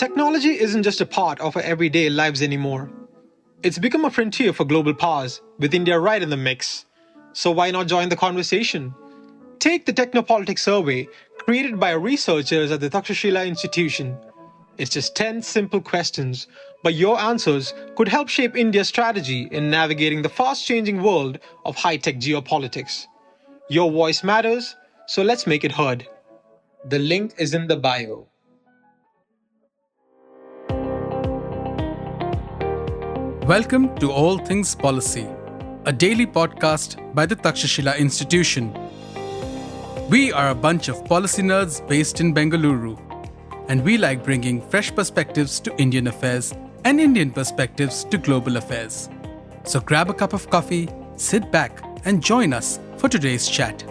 Technology isn't just a part of our everyday lives anymore. It's become a frontier for global powers, with India right in the mix. So why not join the conversation? Take the Technopolitik Survey, created by researchers at the Takshashila Institution. It's just 10 simple questions, but your answers could help shape India's strategy in navigating the fast changing world of high tech geopolitics. Your voice matters, so let's make it heard. The link is in the bio. Welcome to All Things Policy, a daily podcast by the Takshashila Institution. We are a bunch of policy nerds based in Bengaluru, and we like bringing fresh perspectives to Indian affairs and Indian perspectives to global affairs. So grab a cup of coffee, sit back, and join us for today's chat.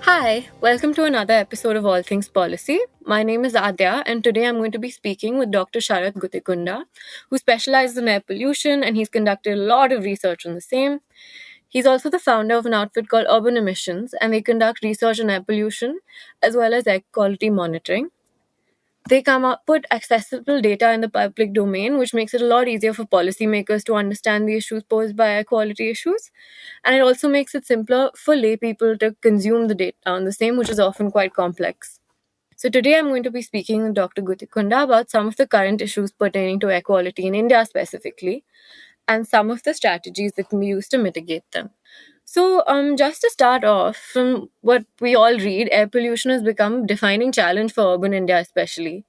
Hi, welcome to another episode of All Things Policy. My name is Adya, and today I'm going to be speaking with Dr. Sarath Guttikunda, who specializes in air pollution, and he's conducted a lot of research on the same. He's also the founder of an outfit called Urban Emissions, and they conduct research on air pollution as well as air quality monitoring. They put accessible data in the public domain, which makes it a lot easier for policymakers to understand the issues posed by air quality issues. And it also makes it simpler for lay people to consume the data on the same, which is often quite complex. So today I'm going to be speaking with Dr. Guttikunda about some of the current issues pertaining to air quality in India specifically, and some of the strategies that can be used to mitigate them. So, just to start off, from what we all read, air pollution has become a defining challenge for urban India especially.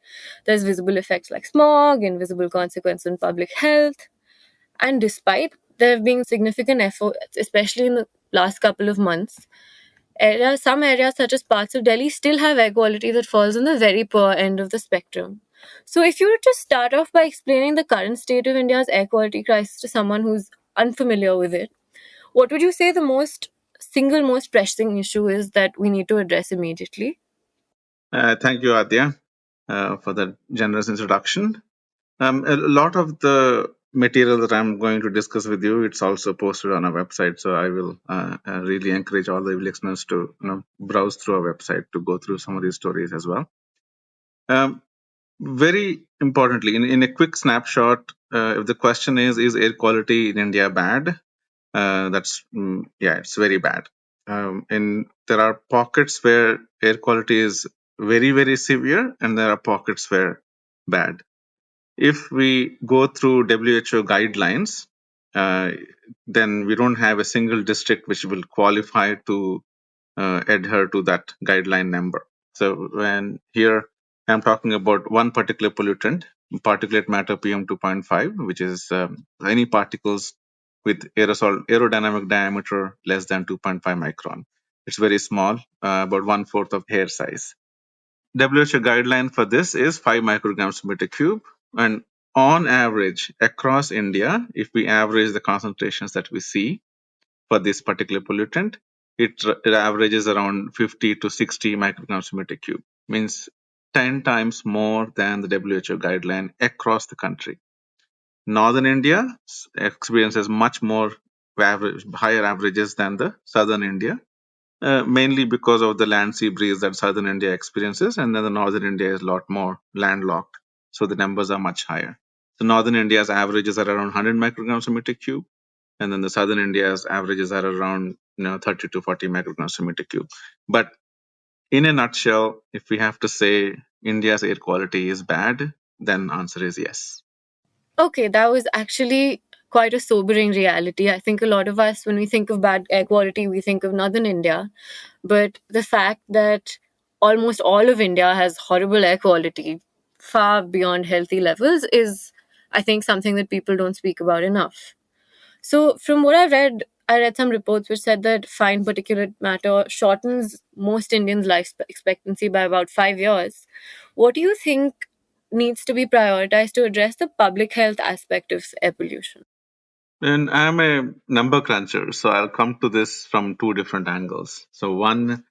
There's visible effects like smog, invisible consequences on public health, and despite there have been significant efforts, especially in the last couple of months, some areas such as parts of Delhi still have air quality that falls on the very poor end of the spectrum. So, if you were to start off by explaining the current state of India's air quality crisis to someone who's unfamiliar with it, what would you say the most pressing issue is that we need to address immediately? Thank you, Adya, for that generous introduction. A lot of the material that I'm going to discuss with you, it's also posted on our website. So I will really encourage all the listeners to browse through our website to go through some of these stories as well. Very importantly, in a quick snapshot, if the question is air quality in India bad? It's very bad. And there are pockets where air quality is very, very severe, and there are pockets where bad. If we go through WHO guidelines, then we don't have a single district which will qualify to adhere to that guideline number. So when here I'm talking about one particular pollutant, particulate matter PM2.5, which is any particles with aerodynamic diameter less than 2.5 micron. It's very small, about 1/4 of hair size. WHO guideline for this is 5 micrograms per meter cube. And on average, across India, if we average the concentrations that we see for this particular pollutant, it averages around 50 to 60 micrograms per meter cube. Means 10 times more than the WHO guideline across the country. Northern India experiences much more higher averages than the southern India, mainly because of the land sea breeze that southern India experiences, and then the northern India is a lot more landlocked, so the numbers are much higher. So northern India's averages are around 100 micrograms per meter cube, and then the southern India's averages are around 30 to 40 micrograms per meter cube. But in a nutshell, if we have to say India's air quality is bad, then answer is yes. Okay, that was actually quite a sobering reality. I think a lot of us, when we think of bad air quality, we think of northern India. But the fact that almost all of India has horrible air quality, far beyond healthy levels, is, I think, something that people don't speak about enough. So, from what I read some reports which said that fine particulate matter shortens most Indians' life expectancy by about 5 years. What do you think needs to be prioritized to address the public health aspect of air pollution? And I'm a number cruncher, so I'll come to this from two different angles. So one,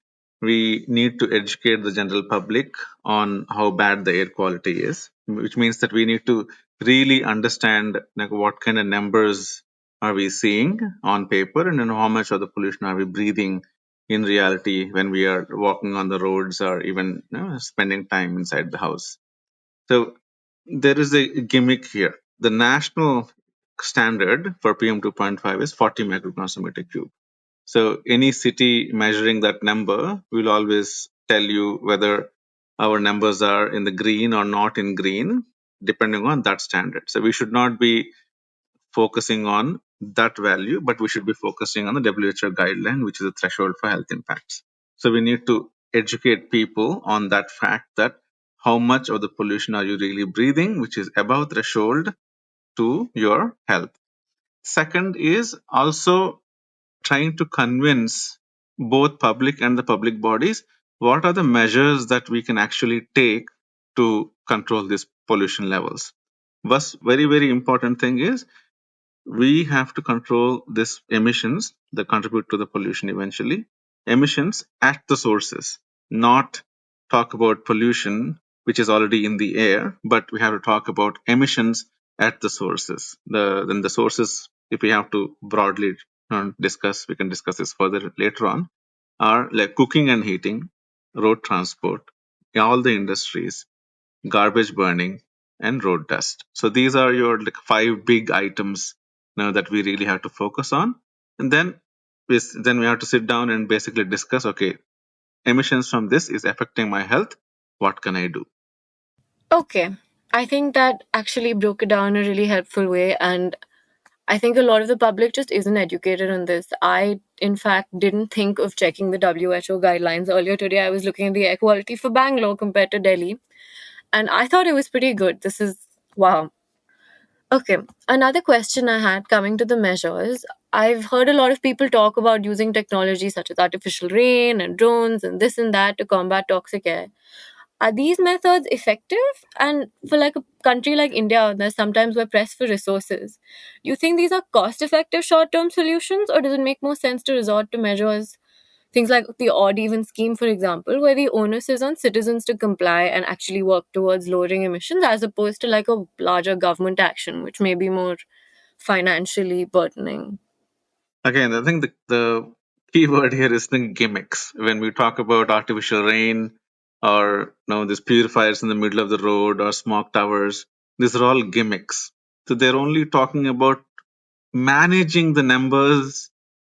we need to educate the general public on how bad the air quality is, which means that we need to really understand what kind of numbers are we seeing on paper, and then how much of the pollution are we breathing in reality when we are walking on the roads or even spending time inside the house. So there is a gimmick here. The national standard for PM 2.5 is 40 micrograms per meter cube. So any city measuring that number will always tell you whether our numbers are in the green or not in green, depending on that standard. So we should not be focusing on that value, but we should be focusing on the WHO guideline, which is a threshold for health impacts. So we need to educate people on that fact that how much of the pollution are you really breathing, which is above threshold to your health. Second is also trying to convince both public and the public bodies what are the measures that we can actually take to control these pollution levels. First, very, very important thing is we have to control these emissions that contribute to the pollution eventually. Emissions at the sources, not talk about pollution which is already in the air, but we have to talk about emissions at the sources. Then the sources, if we have to broadly discuss, we can discuss this further later on, are like cooking and heating, road transport, all the industries, garbage burning, and road dust. So these are your like 5 big items now that we really have to focus on. And then we have to sit down and basically discuss, okay, emissions from this is affecting my health. What can I do? Okay. I think that actually broke it down in a really helpful way. And I think a lot of the public just isn't educated on this. I, in fact, didn't think of checking the WHO guidelines. Earlier today, I was looking at the air quality for Bangalore compared to Delhi, and I thought it was pretty good. This is wow. Okay, another question I had coming to the measures. I've heard a lot of people talk about using technology such as artificial rain and drones and this and that to combat toxic air. Are these methods effective? And for like a country like India, there's sometimes we're pressed for resources. Do you think these are cost-effective short-term solutions, or does it make more sense to resort to measures, things like the odd even scheme, for example, where the onus is on citizens to comply and actually work towards lowering emissions, as opposed to like a larger government action, which may be more financially burdening? Again, I think the key word here is the gimmicks. When we talk about artificial rain or these purifiers in the middle of the road or smog towers, these are all gimmicks. So they're only talking about managing the numbers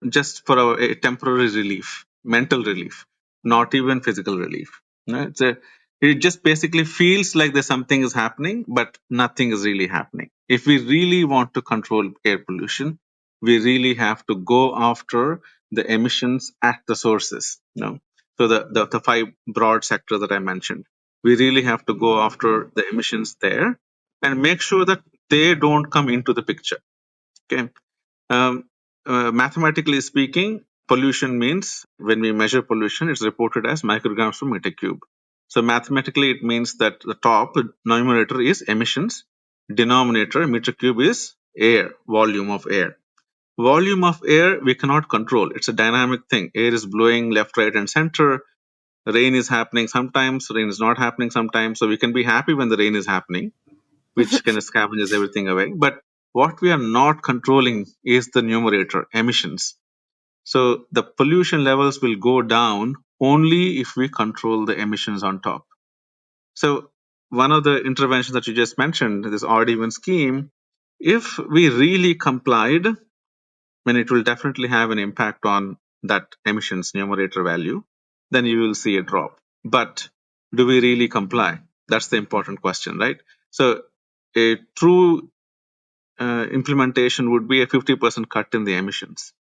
just for a temporary relief, mental relief, not even physical relief. It just basically feels like there's something is happening, but nothing is really happening. If we really want to control air pollution, we really have to go after the emissions at the sources. So the 5 broad sectors that I mentioned, we really have to go after the emissions there and make sure that they don't come into the picture. Okay. Mathematically speaking, pollution means when we measure pollution, it's reported as micrograms per meter cube. So mathematically, it means that the top numerator is emissions, denominator meter cube is air, volume of air. Volume of air we cannot control. It's a dynamic thing. Air is blowing left, right, and center. Rain is happening sometimes. Rain is not happening sometimes. So we can be happy when the rain is happening, which kind of scavenges everything away. But what we are not controlling is the numerator, emissions. So the pollution levels will go down only if we control the emissions on top. So one of the interventions that you just mentioned, this odd even scheme, if we really complied, then it will definitely have an impact on that emissions numerator value, then you will see a drop. But do we really comply? That's the important question, right? So a true implementation would be a 50% cut in the emissions,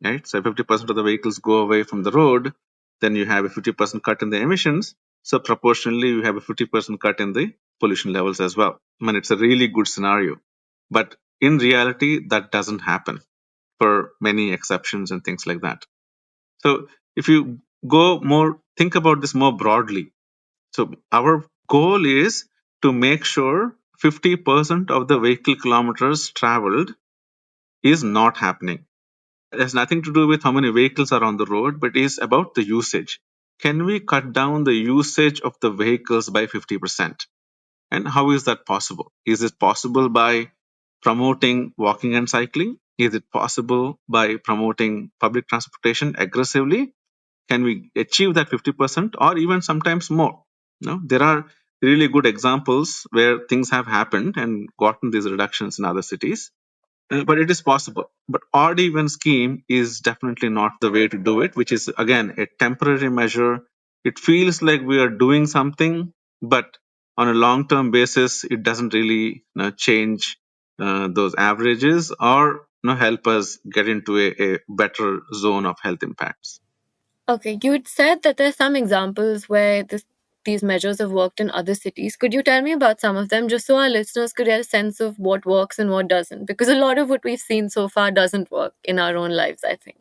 right? So 50% of the vehicles go away from the road, then you have a 50% cut in the emissions. So proportionally, you have a 50% cut in the pollution levels as well. I mean, it's a really good scenario. But in reality, that doesn't happen for many exceptions and things like that. So if you think about this more broadly. So our goal is to make sure 50% of the vehicle kilometers traveled is not happening. It has nothing to do with how many vehicles are on the road, but is about the usage. Can we cut down the usage of the vehicles by 50%? And how is that possible? Is it possible by promoting walking and cycling? Is it possible by promoting public transportation aggressively? can we achieve that 50% or even sometimes more? There are really good examples where things have happened and gotten these reductions in other cities. But it is possible. But odd even scheme is definitely not the way to do it, which is again a temporary measure. It feels like we are doing something, but on a long-term basis, it doesn't really change those averages or help us get into a better zone of health impacts. Okay, you had said that there are some examples where these measures have worked in other cities. Could you tell me about some of them, just so our listeners could get a sense of what works and what doesn't? Because a lot of what we've seen so far doesn't work in our own lives, I think.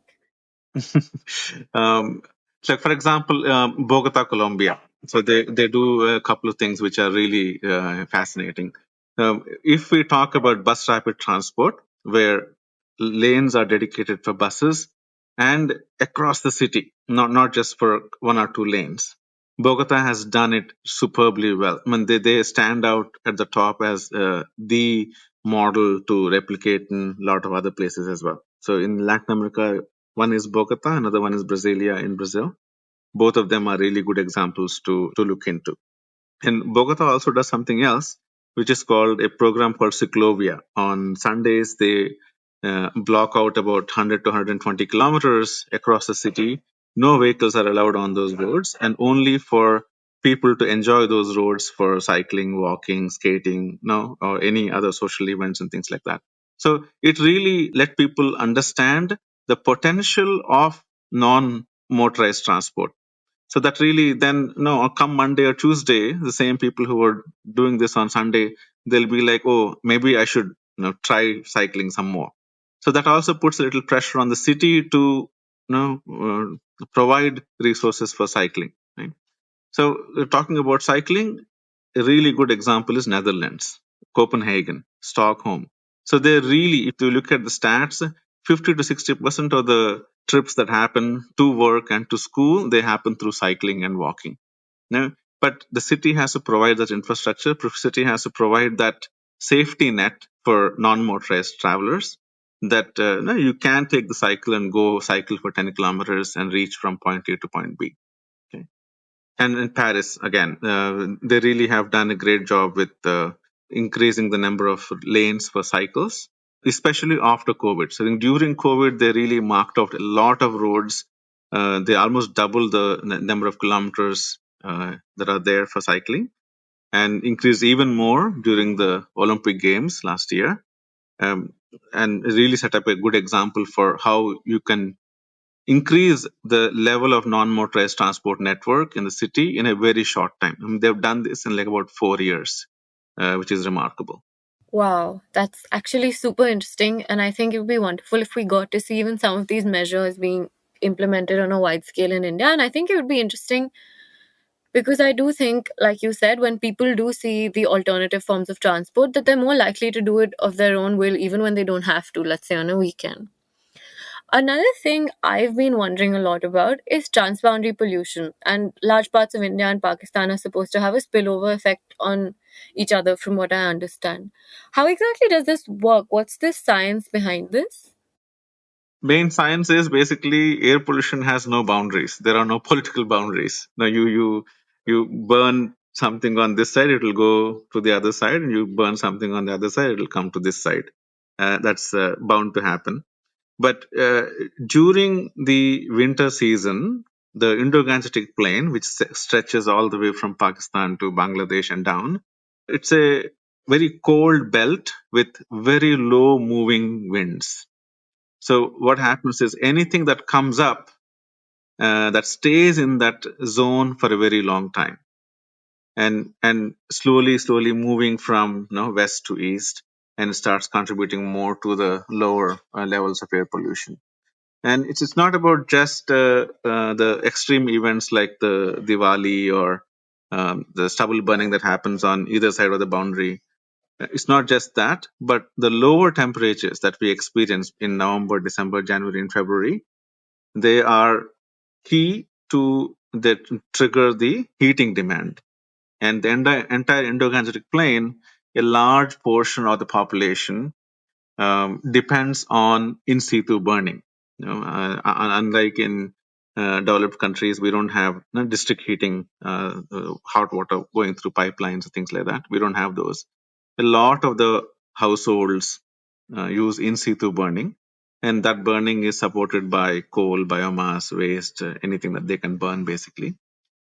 um, so, for example, Bogota, Colombia. So they do a couple of things which are really fascinating. If we talk about bus rapid transport, where lanes are dedicated for buses and across the city, not just for one or two lanes. Bogota has done it superbly well. I mean, they stand out at the top as the model to replicate in a lot of other places as well. So in Latin America, one is Bogota, another one is Brasilia in Brazil. Both of them are really good examples to look into. And Bogota also does something else, which is called a program called Ciclovia. On Sundays, they block out about 100 to 120 kilometers across the city. No vehicles are allowed on those roads, and only for people to enjoy those roads for cycling, walking, skating, or any other social events and things like that. So it really let people understand the potential of non-motorized transport. So that really then, come Monday or Tuesday, the same people who were doing this on Sunday, they'll be like, oh, maybe I should try cycling some more. So that also puts a little pressure on the city to provide resources for cycling. Right? So talking about cycling, a really good example is Netherlands, Copenhagen, Stockholm. So they really, if you look at the stats, 50 to 60% of the trips that happen to work and to school, they happen through cycling and walking. Now, but the city has to provide that infrastructure. The city has to provide that safety net for non-motorized travelers that you can take the cycle and go cycle for 10 kilometers and reach from point A to point B. Okay. And in Paris, again, they really have done a great job with increasing the number of lanes for cycles, especially after COVID. So during COVID, they really marked out a lot of roads. They almost doubled the number of kilometers that are there for cycling, and increased even more during the Olympic Games last year. Um, and really set up a good example for how you can increase the level of non-motorized transport network in the city in a very short time. I mean, they've done this in like about 4 years, which is remarkable. Wow, that's actually super interesting. And I think it would be wonderful if we got to see even some of these measures being implemented on a wide scale in India. And I think it would be interesting because I do think, like you said, when people do see the alternative forms of transport, that they're more likely to do it of their own will, even when they don't have to, let's say on a weekend. Another thing I've been wondering a lot about is transboundary pollution, and large parts of India and Pakistan are supposed to have a spillover effect on each other, from what I understand. How exactly does this work? What's the science behind this? Main science is basically air pollution has no boundaries. There are no political boundaries. Now you burn something on this side, it will go to the other side, and you burn something on the other side, it will come to this side. That's bound to happen. But during the winter season, the Indo-Gangetic Plain, which stretches all the way from Pakistan to Bangladesh and down, it's a very cold belt with very low moving winds. So what happens is anything that comes up that stays in that zone for a very long time, and slowly moving from west to east, and starts contributing more to the lower levels of air pollution. And it's not about just the extreme events like the Diwali or the stubble burning that happens on either side of the boundary. It's not just that, but the lower temperatures that we experience in November, December, January, and February, they are key to that trigger the heating demand. And the entire Indo-Gangetic Plain, a large portion of the population depends on in situ burning. Unlike in developed countries, we don't have district heating, hot water going through pipelines and things like that. We don't have those. A lot of the households use in situ burning, and that burning is supported by coal, biomass, waste, anything that they can burn basically.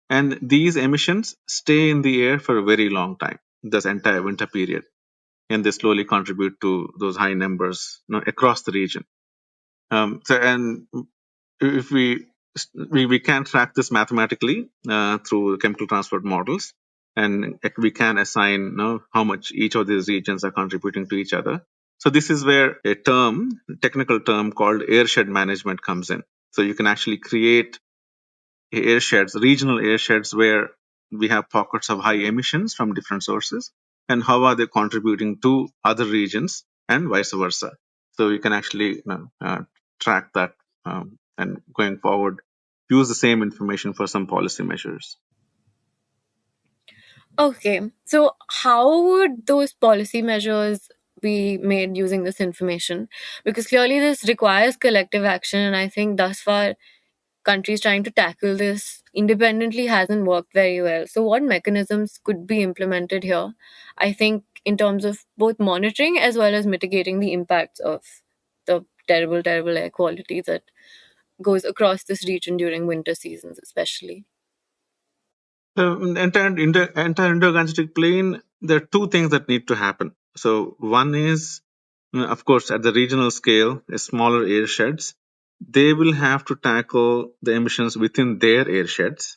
And these emissions stay in the air for a very long time, this entire winter period, and they slowly contribute to those high numbers across the region. And if we can track this mathematically through chemical transport models, and we can assign how much each of these regions are contributing to each other. So this is where a technical term called airshed management comes in. So you can actually create airsheds, regional airsheds, where we have pockets of high emissions from different sources, and how are they contributing to other regions, and vice versa. So you can actually track that, and going forward, use the same information for some policy measures. Okay, so how would those policy measures be made using this information? Because clearly this requires collective action, and I think thus far countries trying to tackle this independently hasn't worked very well. So what mechanisms could be implemented here? I think in terms of both monitoring as well as mitigating the impacts of the terrible, terrible air quality that goes across this region during winter seasons, especially. The entire Indo-Gangetic plain, there are two things that need to happen. So one is, of course, at the regional scale, smaller airsheds, they will have to tackle the emissions within their airsheds.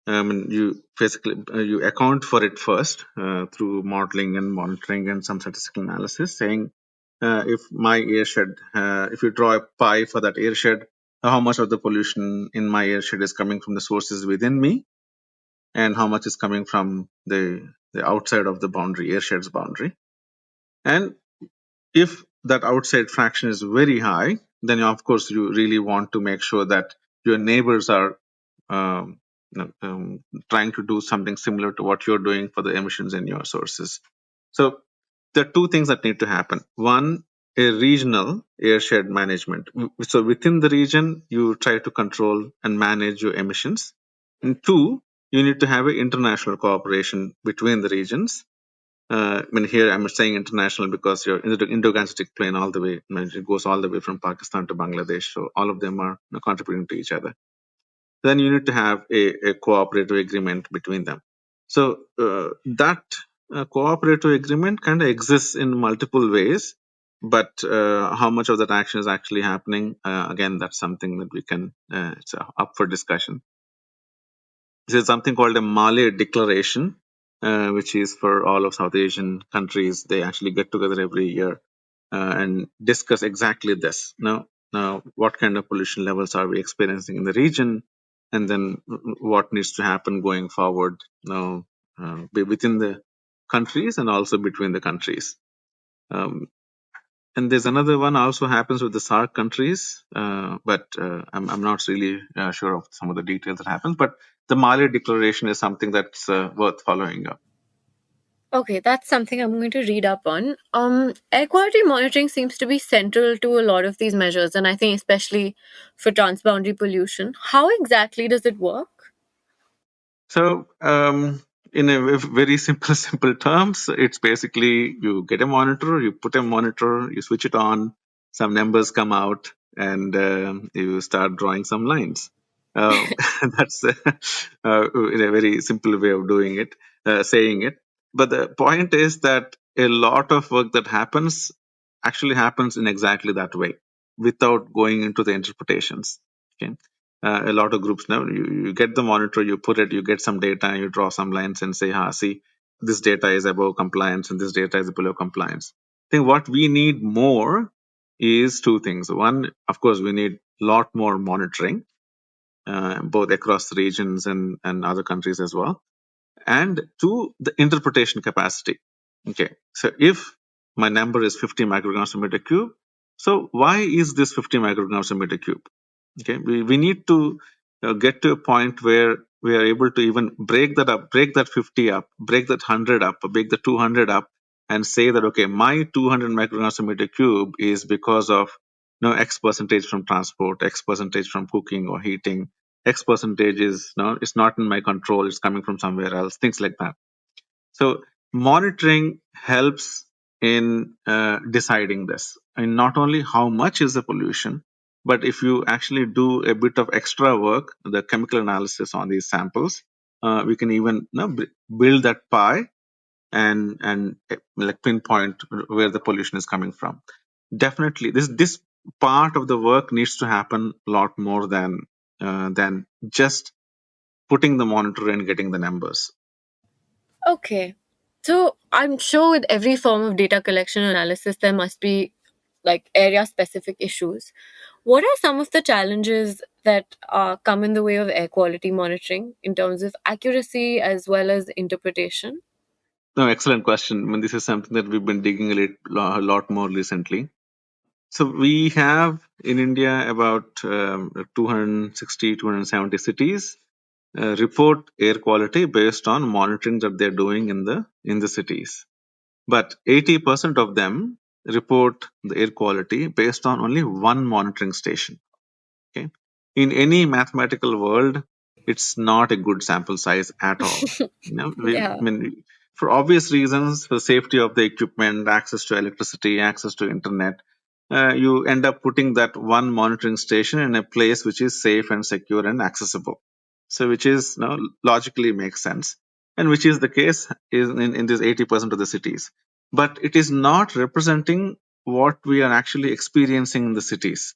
And you basically you account for it first through modeling and monitoring and some statistical analysis, saying if my airshed, if you draw a pie for that airshed, how much of the pollution in my airshed is coming from the sources within me, and how much is coming from the outside of the boundary, airshed's boundary. And if that outside fraction is very high, then of course you really want to make sure that your neighbors are um, trying to do something similar to what you're doing for the emissions in your sources. So there are two things that need to happen. One, a regional airshed management. So within the region, you try to control and manage your emissions. And two, you need to have an international cooperation between the regions. Here I'm saying international because you're in the Indo-Gangetic plain all the way. It goes all the way from Pakistan to Bangladesh. So all of them are contributing to each other. Then you need to have a cooperative agreement between them. So that cooperative agreement kind of exists in multiple ways, but how much of that action is actually happening, again, that's something that we can, it's up for discussion. There's something called a Malé Declaration, which is for all of South Asian countries. They actually get together every year and discuss exactly this. Now, what kind of pollution levels are we experiencing in the region, and then what needs to happen going forward now, within the countries and also between the countries. And there's another one also happens with the SARC countries, but I'm not really sure of some of the details that happens. But the Mali Declaration is something that's worth following up. Okay, that's something I'm going to read up on. Air quality monitoring seems to be central to a lot of these measures, and I think especially for transboundary pollution. How exactly does it work? So, in a very simple, simple terms, it's basically you get a monitor, you put a monitor, you switch it on, some numbers come out, and you start drawing some lines. That's in a very simple way of doing it, saying it. But the point is that a lot of work that happens actually happens in exactly that way, without going into the interpretations. Okay. A lot of groups now, you get the monitor, you put it, you get some data, you draw some lines and say, see, this data is above compliance and this data is below compliance. I think what we need more is two things. One, of course, we need a lot more monitoring, both across the regions and other countries as well. And two, the interpretation capacity. Okay, so if my number is 50 micrograms per meter cube, so why is this 50 micrograms per meter cube? Okay, we need to get to a point where we are able to even break that up, break that 50 up, break that 100 up, break the 200 up, and say that, okay, my 200 micrograms per meter cube is because of X percentage from transport, X percentage from cooking or heating, X percentage is it's not in my control, it's coming from somewhere else, things like that. So monitoring helps in deciding this, and not only how much is the pollution, but if you actually do a bit of extra work, the chemical analysis on these samples, we can even build that pie and like pinpoint where the pollution is coming from. Definitely, this part of the work needs to happen a lot more than just putting the monitor and getting the numbers. Okay. So I'm sure with every form of data collection analysis, there must be like area specific issues. What are some of the challenges that come in the way of air quality monitoring in terms of accuracy as well as interpretation? No, excellent question. I mean, this is something that we've been digging a lot more recently. So we have in India about 260, 270 cities report air quality based on monitoring that they're doing in the cities. But 80% of them report the air quality based on only one monitoring station. Okay. In any mathematical world, it's not a good sample size at all. Yeah. I mean, for obvious reasons, for safety of the equipment, access to electricity, access to internet, you end up putting that one monitoring station in a place which is safe and secure and accessible. So, which is logically makes sense, and which is the case in this 80% of the cities. But it is not representing what we are actually experiencing in the cities.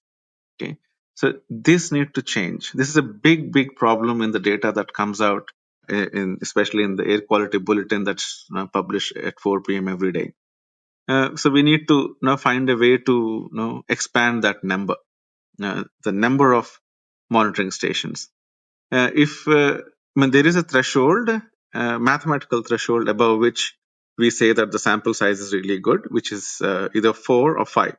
Okay. So this need to change. This is a big problem in the data that comes out, especially in the air quality bulletin that's published at 4 p.m. every day. So we need to now find a way to expand that number, the number of monitoring stations. If I mean, there is a threshold, mathematical threshold above which we say that the sample size is really good, which is either 4 or 5.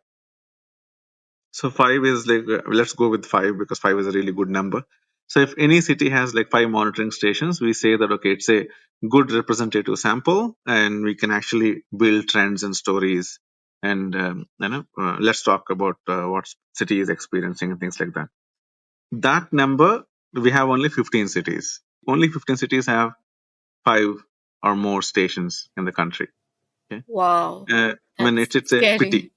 So 5 is like, let's go with 5 because 5 is a really good number. So if any city has like 5 monitoring stations, we say that, okay, it's a good representative sample and we can actually build trends and stories. And, let's talk about what city is experiencing and things like that. That number, we have only 15 cities. Only 15 cities have 5 or more stations in the country. Okay. Wow. I mean, That's it's a scary. pity.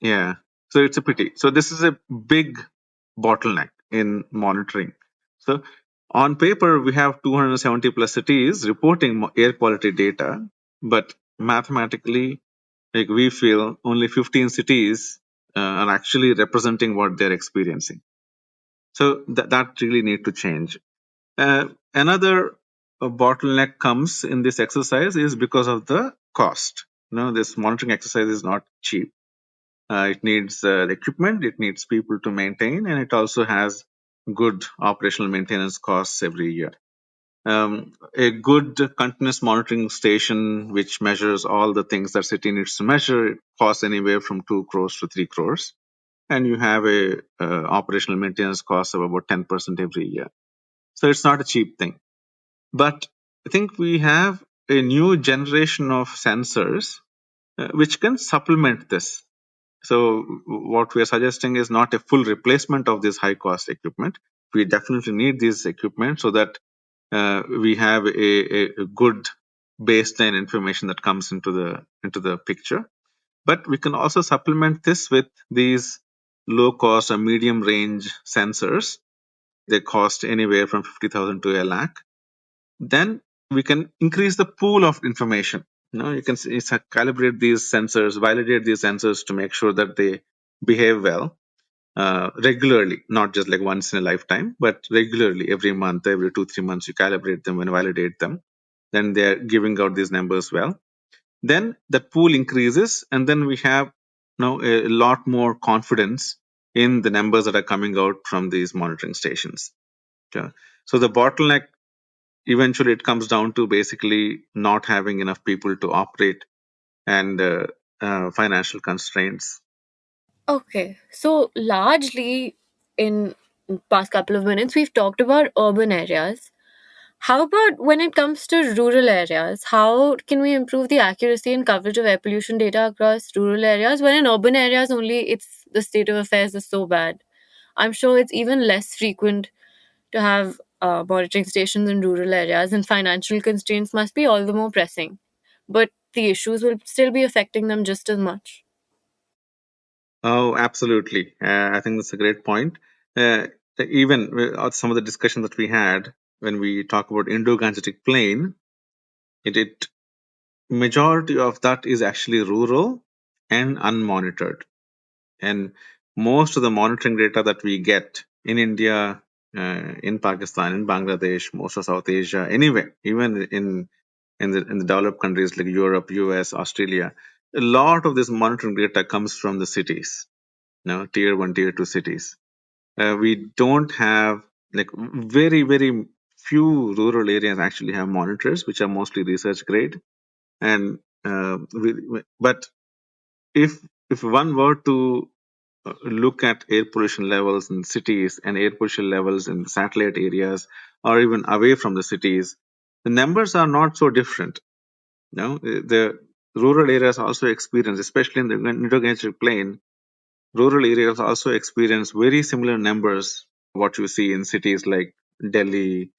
Yeah. So it's a pity. So this is a big bottleneck in monitoring. So on paper, we have 270 plus cities reporting air quality data, but mathematically, like we feel only 15 cities are actually representing what they're experiencing. So that really need to change. Another bottleneck comes in this exercise is because of the cost. This monitoring exercise is not cheap. It needs the equipment, it needs people to maintain, and it also has good operational maintenance costs every year. A good continuous monitoring station which measures all the things that city needs to measure, it costs anywhere from 2 crores to 3 crores. And you have a operational maintenance cost of about 10% every year. So it's not a cheap thing. But I think we have a new generation of sensors which can supplement this. So what we are suggesting is not a full replacement of this high cost equipment. We definitely need this equipment so that we have a good baseline information that comes into the picture. But we can also supplement this with these low cost or medium range sensors. They cost anywhere from 50,000 to a lakh. Then we can increase the pool of information. You can calibrate these sensors, validate these sensors to make sure that they behave well regularly, not just like once in a lifetime, but regularly, every month, every 2-3 months, you calibrate them and validate them. Then they're giving out these numbers well. Then that pool increases, and then we have now a lot more confidence in the numbers that are coming out from these monitoring stations. Okay. So the bottleneck eventually it comes down to basically not having enough people to operate and financial constraints. Okay. So largely in past couple of minutes we've talked about urban areas. How about when it comes to rural areas? How can we improve the accuracy and coverage of air pollution data across rural areas when in urban areas only it's the state of affairs is so bad. I'm sure it's even less frequent to have monitoring stations in rural areas, and financial constraints must be all the more pressing. But the issues will still be affecting them just as much. Oh, absolutely. I think that's a great point. Even some of the discussion that we had when we talk about Indo-Gangetic Plain, it majority of that is actually rural and unmonitored. And most of the monitoring data that we get in India, in Pakistan, in Bangladesh, most of South Asia, anywhere, even in the developed countries like Europe, US, Australia, a lot of this monitoring data comes from the cities, tier one, tier two cities. We don't have like very few rural areas actually have monitors, which are mostly research grade. And but if one were to look at air pollution levels in cities and air pollution levels in satellite areas or even away from the cities, the numbers are not so different. The rural areas also experience, especially in the Indo-Gangetic Plain, rural areas also experience very similar numbers what you see in cities like Delhi,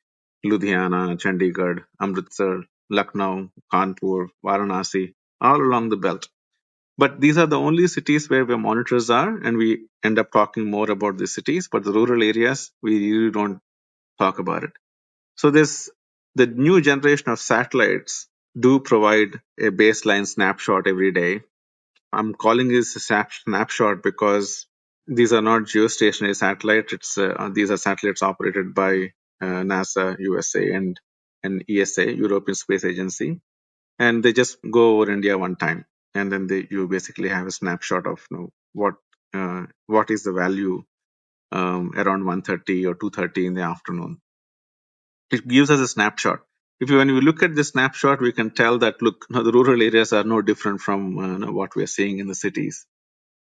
Ludhiana, Chandigarh, Amritsar, Lucknow, Kanpur, Varanasi, all along the belt. But these are the only cities where monitors are, and we end up talking more about the cities. But the rural areas, we really don't talk about it. So the new generation of satellites do provide a baseline snapshot every day. I'm calling this a snapshot because these are not geostationary satellites. These are satellites operated by NASA, USA, and ESA, European Space Agency, and they just go over India one time, and then you basically have a snapshot of what is the value around 1:30 or 2:30 in the afternoon. It gives us a snapshot. When we look at this snapshot, we can tell that the rural areas are no different from what we are seeing in the cities.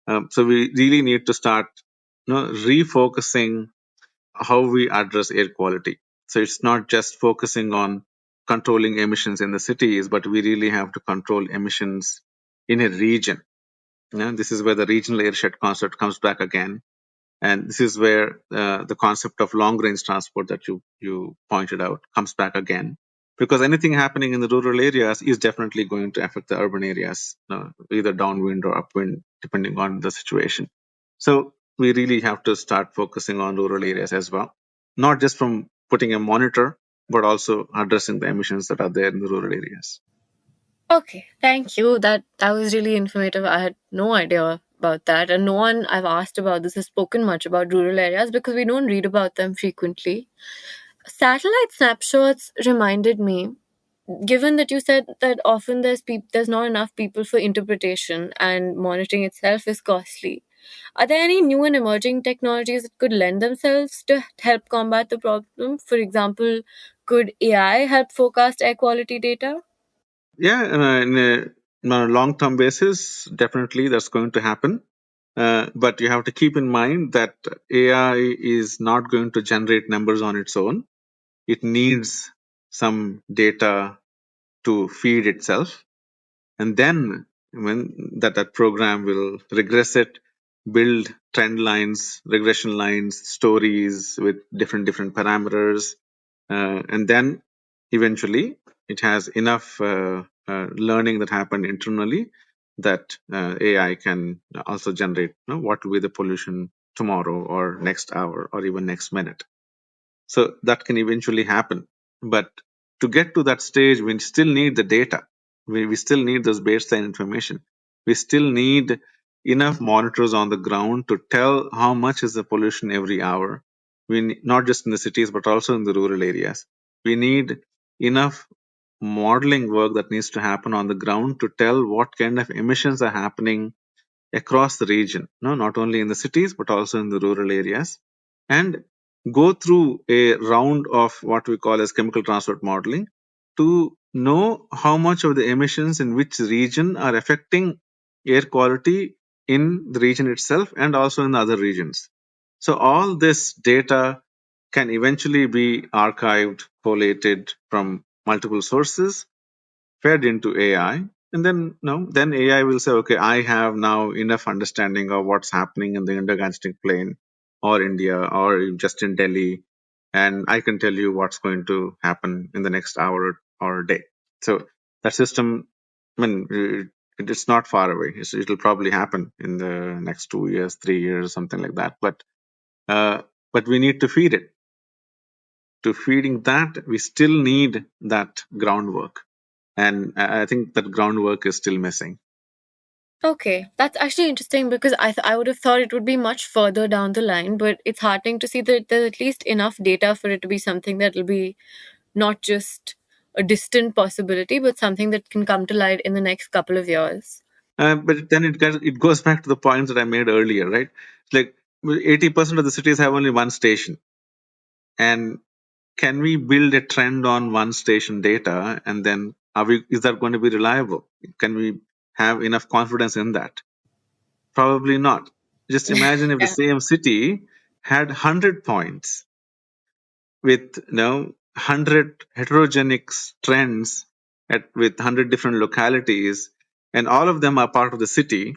So we really need to start refocusing how we address air quality. So it's not just focusing on controlling emissions in the cities, but we really have to control emissions in a region. This is where the regional airshed concept comes back again. And this is where the concept of long range transport that you pointed out comes back again. Because anything happening in the rural areas is definitely going to affect the urban areas, either downwind or upwind, depending on the situation. So we really have to start focusing on rural areas as well, not just from putting a monitor, but also addressing the emissions that are there in the rural areas. Okay, thank you. That was really informative. I had no idea about that, and no one I've asked about this has spoken much about rural areas because we don't read about them frequently. Satellite snapshots reminded me, given that you said that often there's not enough people for interpretation and monitoring itself is costly. Are there any new and emerging technologies that could lend themselves to help combat the problem? For example, could AI help forecast air quality data? Yeah, in a long-term basis, definitely that's going to happen. But you have to keep in mind that AI is not going to generate numbers on its own. It needs some data to feed itself, and then when that program will regress it, build trend lines, regression lines, stories with different parameters, and then eventually it has enough learning that happened internally that AI can also generate what will be the pollution tomorrow or next hour or even next minute. So that can eventually happen. But to get to that stage, we still need the data. We still need those baseline information. We still need enough monitors on the ground to tell how much is the pollution every hour. Not just in the cities, but also in the rural areas. We need enough modeling work that needs to happen on the ground to tell what kind of emissions are happening across the region, no, not only in the cities, but also in the rural areas, and go through a round of what we call as chemical transport modeling to know how much of the emissions in which region are affecting air quality in the region itself and also in the other regions. So all this data can eventually be archived, collated from multiple sources, fed into AI, And then, then AI will say, okay, I have now enough understanding of what's happening in the Indo-Gangetic Plain or India or just in Delhi, and I can tell you what's going to happen in the next hour or day. So that system, I mean, it's not far away. It'll probably happen in the next 2 years, 3 years, something like that. But we need to feed it. To feeding that, we still need that groundwork, and I think that groundwork is still missing. Okay, that's actually interesting because I would have thought it would be much further down the line, but it's heartening to see that there's at least enough data for it to be something that will be not just a distant possibility, but something that can come to light in the next couple of years. But then it goes back to the points that I made earlier, right? It's like 80% of the cities have only one station, and can we build a trend on one station data, and then is that going to be reliable? Can we have enough confidence in that? Probably not. Just imagine if the Yeah. same city had 100 points with 100 heterogeneous trends with 100 different localities, and all of them are part of the city,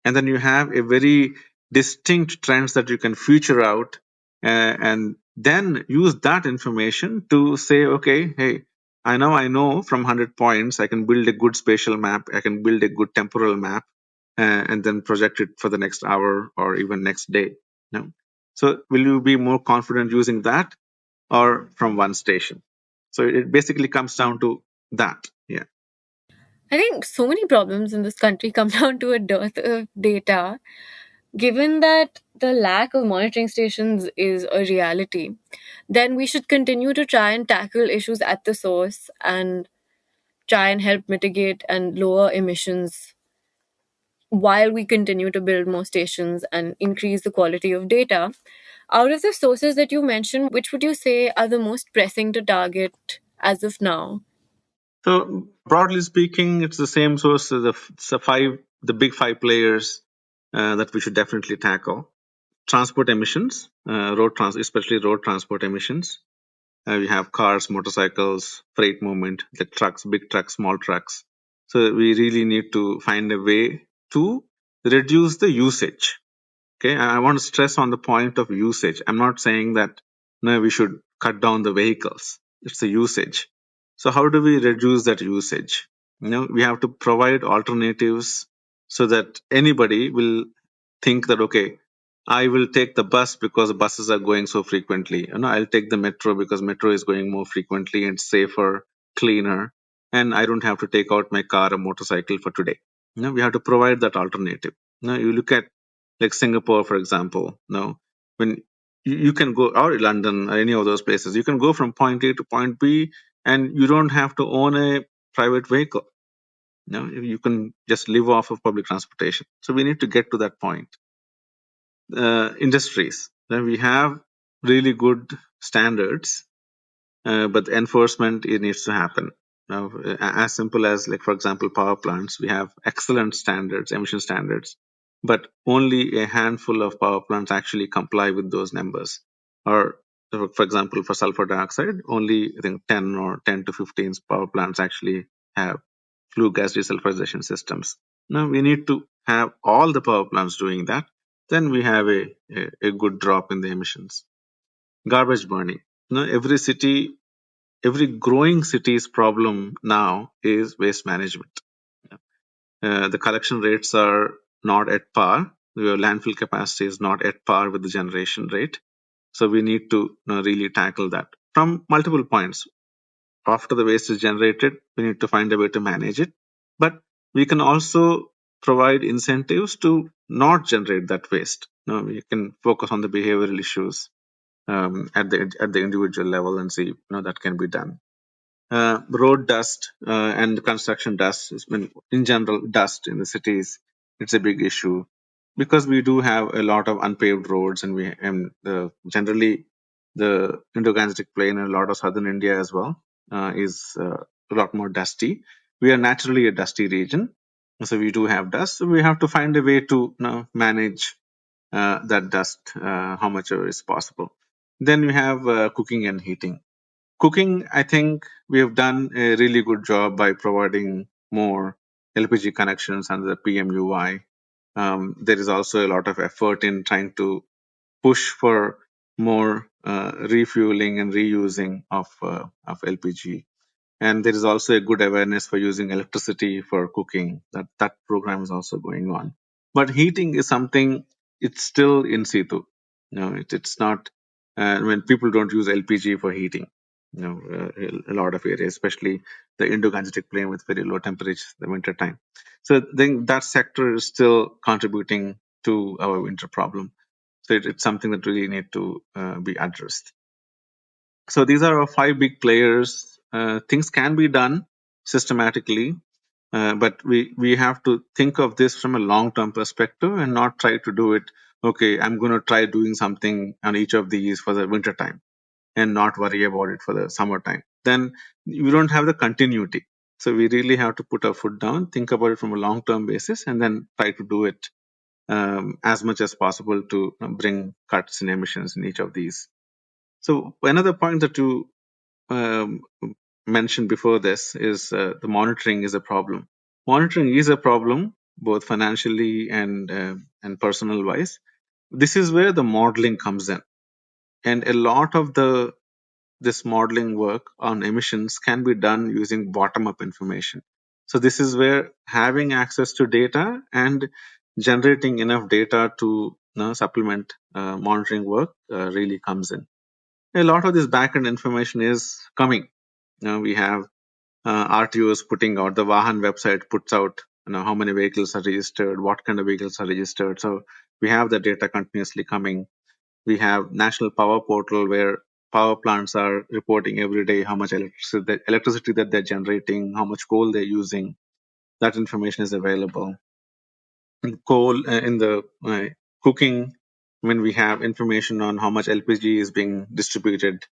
and then you have a very distinct trends that you can feature out, and then use that information to say, okay, hey, I know from 100 points I can build a good spatial map, I can build a good temporal map, and then project it for the next hour or even next day. So will you be more confident using that or from one station? So it basically comes down to that. Yeah. I think so many problems in this country come down to a dearth of data. Given that the lack of monitoring stations is a reality, then we should continue to try and tackle issues at the source and try and help mitigate and lower emissions while we continue to build more stations and increase the quality of data. Out of the sources that you mentioned, which would you say are the most pressing to target as of now? So broadly speaking, it's the same source as the big five players that we should definitely tackle. Transport emissions, especially road transport emissions. We have cars, motorcycles, freight movement, like trucks, big trucks, small trucks. So we really need to find a way to reduce the usage. Okay, I want to stress on the point of usage. I'm not saying that no, we should cut down the vehicles. It's the usage. So how do we reduce that usage? We have to provide alternatives so that anybody will think that, okay, I will take the bus because buses are going so frequently. I'll take the metro because metro is going more frequently and safer, cleaner, and I don't have to take out my car or motorcycle for today. We have to provide that alternative. You look at like Singapore, for example. When you can go, or London or any of those places, you can go from point A to point B, and you don't have to own a private vehicle. You can just live off of public transportation. So we need to get to that point. Industries, then we have really good standards, but the enforcement, it needs to happen. Now, as simple as, like, for example, power plants, we have excellent standards, emission standards, but only a handful of power plants actually comply with those numbers. Or, for example, for sulfur dioxide, only I think 10 or 10 to 15 power plants actually have flue gas desulfurization systems. Now we need to have all the power plants doing that. Then we have a good drop in the emissions. Garbage burning. Every city, every growing city's problem now is waste management. The collection rates are not at par. Your landfill capacity is not at par with the generation rate. So we need to really tackle that from multiple points. After the waste is generated, we need to find a way to manage it. But we can also provide incentives to not generate that waste. We can focus on the behavioral issues at the individual level and see that can be done. Road dust and construction dust, in general, dust in the cities, it's a big issue because we do have a lot of unpaved roads, and generally the Indo-Gangetic Plain and a lot of southern India as well is a lot more dusty. We are naturally a dusty region, so we do have dust. So we have to find a way to manage that dust how much ever is possible. Then we have cooking and heating. Cooking, I think we have done a really good job by providing more LPG connections under the PMUY. There is also a lot of effort in trying to push for more refueling and reusing of LPG. And there is also a good awareness for using electricity for cooking. That program is also going on. But heating is something, it's still in situ. It's not, when people don't use LPG for heating. A lot of areas, especially the Indo-Gangetic Plain with very low temperatures in the winter time. So then that sector is still contributing to our winter problem. So it's something that really need to be addressed. So these are our 5 big players. Things can be done systematically, but we have to think of this from a long-term perspective and not try to do it. Okay, I'm going to try doing something on each of these for the winter time and not worry about it for the summertime. Then we don't have the continuity. So we really have to put our foot down, think about it from a long-term basis, and then try to do it as much as possible to bring cuts in emissions in each of these. So another point that you mentioned before this is the monitoring is a problem. Monitoring is a problem, both financially and personal wise. This is where the modeling comes in, and a lot of this modeling work on emissions can be done using bottom-up information. So this is where having access to data and generating enough data to supplement monitoring work really comes in. A lot of this backend information is coming. We have RTOs putting out, the Vahan website puts out how many vehicles are registered, what kind of vehicles are registered. So we have the data continuously coming. We have National Power Portal where power plants are reporting every day how much electricity that they're generating, how much coal they're using. That information is available. Coal in the cooking, when we have information on how much LPG is being distributed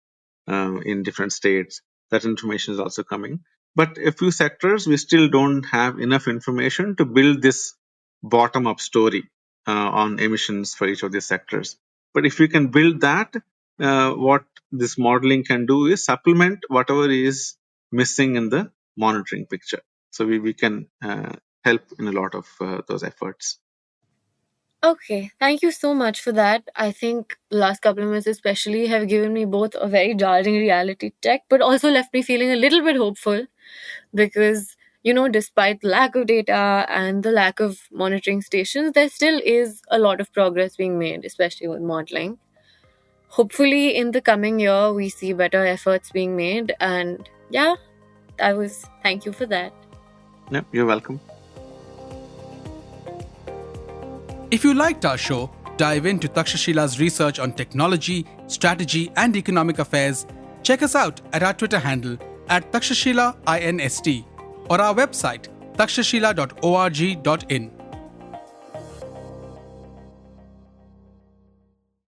in different states, that information is also coming. But a few sectors, we still don't have enough information to build this bottom-up story on emissions for each of these sectors. But if we can build that, what this modeling can do is supplement whatever is missing in the monitoring picture. So we can help in a lot of those efforts. Okay, thank you so much for that. I think the last couple of minutes especially have given me both a very jarring reality check, but also left me feeling a little bit hopeful because, despite the lack of data and the lack of monitoring stations, there still is a lot of progress being made, especially with modeling. Hopefully, in the coming year, we see better efforts being made. And yeah, thank you for that. Yeah, you're welcome. If you liked our show, dive into Takshashila's research on technology, strategy, and economic affairs. Check us out at our Twitter handle @TakshashilaINST or our website takshashila.org.in.